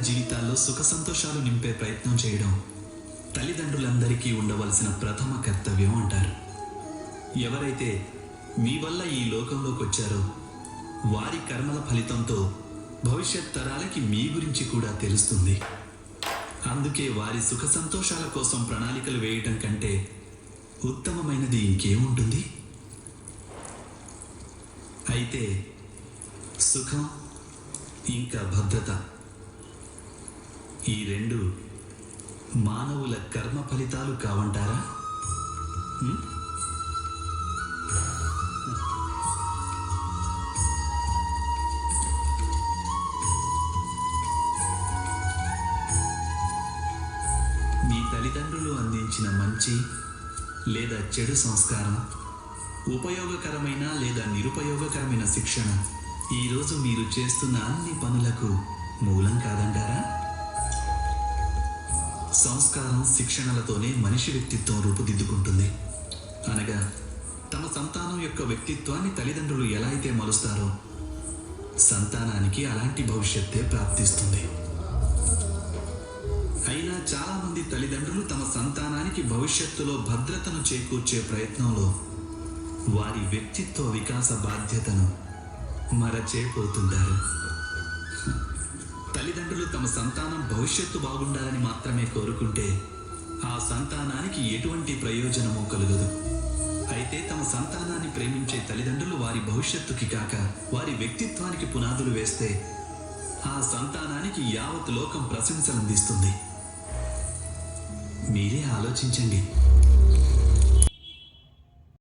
జీవితాల్లో సుఖ సంతోషాలు నింపే ప్రయత్నం చేయడం తల్లిదండ్రులందరికీ ఉండవలసిన ప్రథమ కర్తవ్యం అంటారు. ఎవరైతే మీ వల్ల ఈ లోకంలోకి వచ్చారో వారి కర్మల ఫలితంతో భవిష్యత్ తరాలకి మీ గురించి కూడా తెలుస్తుంది. అందుకే వారి సుఖ సంతోషాల కోసం ప్రణాళికలు వేయటం కంటే ఉత్తమమైనది ఇంకేముంటుంది? అయితే సుఖం ఇంకా భద్రత, ఈ రెండు మానవుల కర్మ ఫలితాలు కావంటారా? మీ తల్లిదండ్రులు అందించిన మంచి లేదా చెడు సంస్కారం, ఉపయోగకరమైన లేదా నిరుపయోగకరమైన శిక్షణ ఈరోజు మీరు చేస్తున్న అన్ని పనులకు మూలం కాదంటారా? సంస్కారం, శిక్షణలతోనే మనిషి వ్యక్తిత్వం రూపుదిద్దుకుంటుంది. అనగా తమ సంతానం యొక్క వ్యక్తిత్వాన్ని తల్లిదండ్రులు ఎలా అయితే మలుస్తారో సంతానానికి అలాంటి భవిష్యత్తే ప్రాప్తిస్తుంది. అయినా చాలామంది తల్లిదండ్రులు తమ సంతానానికి భవిష్యత్తులో భద్రతను చేకూర్చే ప్రయత్నంలో వారి వ్యక్తిత్వ వికాస బాధ్యతను మరచేపోతుంటారు. తల్లిదండ్రులు తమ సంతానం భవిష్యత్తు బాగుండాలని మాత్రమే కోరుకుంటే ఆ సంతానానికి ఎటువంటి ప్రయోజనమూ కలుగదు. అయితే తమ సంతానాన్ని ప్రేమించే తల్లిదండ్రులు వారి భవిష్యత్తుకి కాక వారి వ్యక్తిత్వానికి పునాదులు వేస్తే ఆ సంతానానికి యావత్ లోకం ప్రశంసలందిస్తుంది. మీరే ఆలోచించండి.